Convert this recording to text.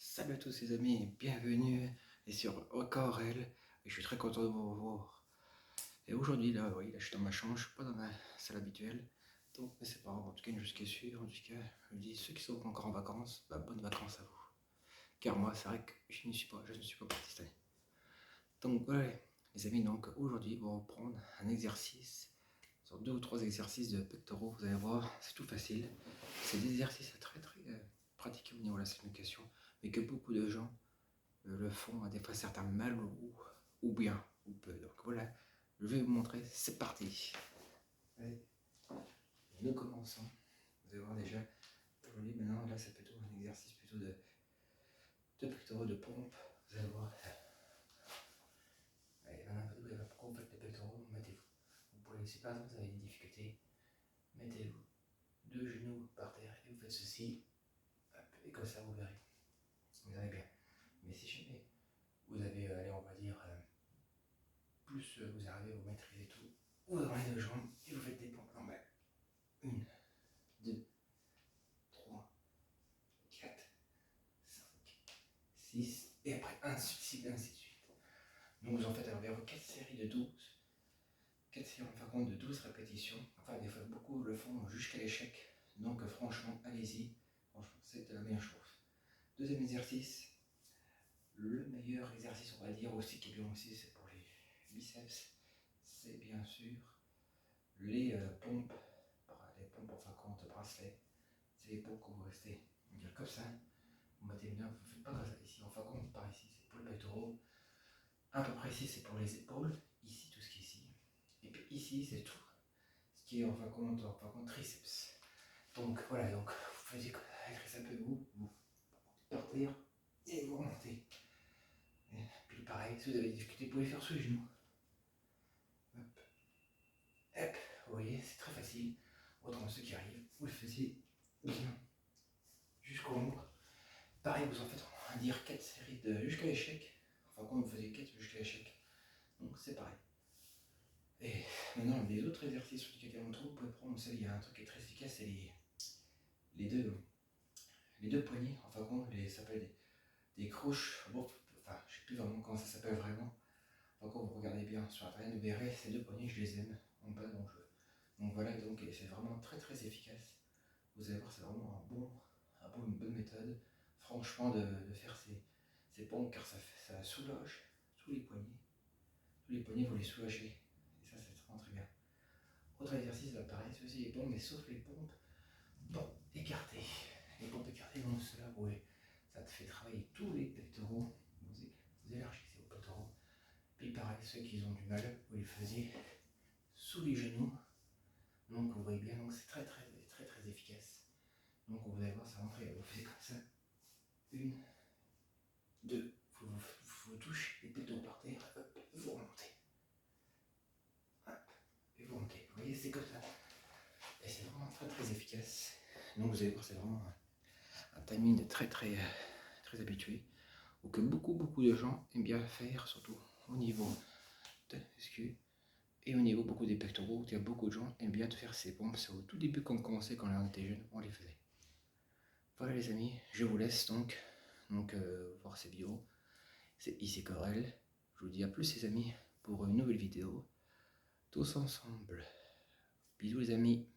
Salut à tous les amis, bienvenue et sur encore elle. Et je suis très content de vous revoir. Et aujourd'hui là, oui, là je suis dans ma chambre, je suis pas dans ma salle habituelle. Donc mais c'est pas grave, en tout cas je suis sûr, en tout cas je dis ceux qui sont encore en vacances, bah, bonnes vacances à vous. Car moi c'est vrai que je ne suis pas parti cette année. Donc voilà les amis, donc aujourd'hui on va reprendre un exercice sur 2 ou 3 exercices de pectoraux, vous allez voir, c'est tout facile. C'est des exercices très pratiqués au niveau de la communication, mais que beaucoup de gens le font à des fois certains mal ou bien ou peu. Donc voilà, je vais vous montrer, c'est parti. Allez, nous commençons. Vous allez voir déjà, aujourd'hui maintenant là c'est plutôt un exercice plutôt de pectoraux de pompe. Vous allez voir. Allez, maintenant pourquoi vous faites les pectoraux, mettez-vous. Vous pouvez, si par exemple vous avez des difficultés, mettez-vous 2 genoux par terre et vous faites ceci, hop, et comme ça vous verrez. Vous allez bien. Mais si jamais vous avez, allez, on va dire, plus vous arrivez, vous maîtrisez tout, vous avez les 2 jambes et vous faites des pompes en bas. 1, 2, 3, 4, 5, 6, et après ainsi de suite. Donc vous en faites environ 4 séries de 12. 4 séries en fin de compte de 12 répétitions. Enfin, des fois, beaucoup le font jusqu'à l'échec. Donc franchement, allez-y. Franchement, c'est la meilleure chose. Deuxième exercice. Le meilleur exercice, on va dire, aussi qui est bien aussi, c'est pour les biceps. C'est bien sûr les pompes. Les pompes en fin de compte bracelet. C'est les pompes que vous restez dire comme ça. Vous mettez bien, vous ne faites pas comme ça ici. En fin de compte, par ici, c'est pour les pectoraux. À peu près ici, c'est pour les épaules. Ici, tout ce qui est ici. Et puis ici, c'est tout ce qui est en fin de compte triceps. Donc voilà, donc vous faites avec un peu vous partez et vous remontez. Et puis pareil, si vous avez des difficultés, vous pouvez faire sous les genoux. Hop. Hop. Vous voyez, c'est très facile. Autrement, ceux qui arrivent, vous le faisiez bien jusqu'au nombre. Pareil, vous en faites, on va dire 4 séries de jusqu'à l'échec. Enfin, quand vous faisiez 4 jusqu'à l'échec. Donc c'est pareil. Et maintenant, les autres exercices sur lesquels on trouve, vous pouvez prendre, il y a un truc qui est très efficace, c'est les deux poignées. Enfin, ça s'appelle des croches. Bon, enfin, je ne sais plus vraiment comment ça s'appelle vraiment. Enfin, quand vous regardez bien sur internet, vous verrez, ces deux poignées, je les aime en bas. Donc voilà, donc c'est vraiment très efficace. Vous allez voir, c'est vraiment une bonne méthode. Franchement, de faire ces pompes, car ça soulage tous les poignets. Tous les poignets, vous les soulagez. Et ça, c'est vraiment très bien. Autre exercice, là, pareil, c'est aussi les pompes, mais sauf les pompes écartées. Les pompes écartées, donc cela, ouais, ça te fait travailler tous les pectoraux. Vous élargissez vos pectoraux. Puis pareil, ceux qui ont du mal, vous les faisiez sous les genoux. Donc vous voyez bien, donc c'est très efficace. Donc vous allez voir, ça rentre, vous faites comme ça. 1, 2, vous touchez les pectoraux par terre, hop, vous remontez. Hop, et vous remontez. Vous voyez, c'est comme ça. Et c'est vraiment très efficace. Donc vous allez voir, c'est vraiment un timing très habitué, ou que beaucoup de gens aiment bien faire, surtout au niveau de l'excuse. Et au niveau beaucoup des pectoraux, il y a beaucoup de gens aiment bien de faire ces pompes. C'est au tout début quand on commençait, quand on était jeune, on les faisait. Voilà les amis, je vous laisse donc voir ces vidéos. C'est IC Corel. Je vous dis à plus les amis pour une nouvelle vidéo. Tous ensemble. Bisous les amis.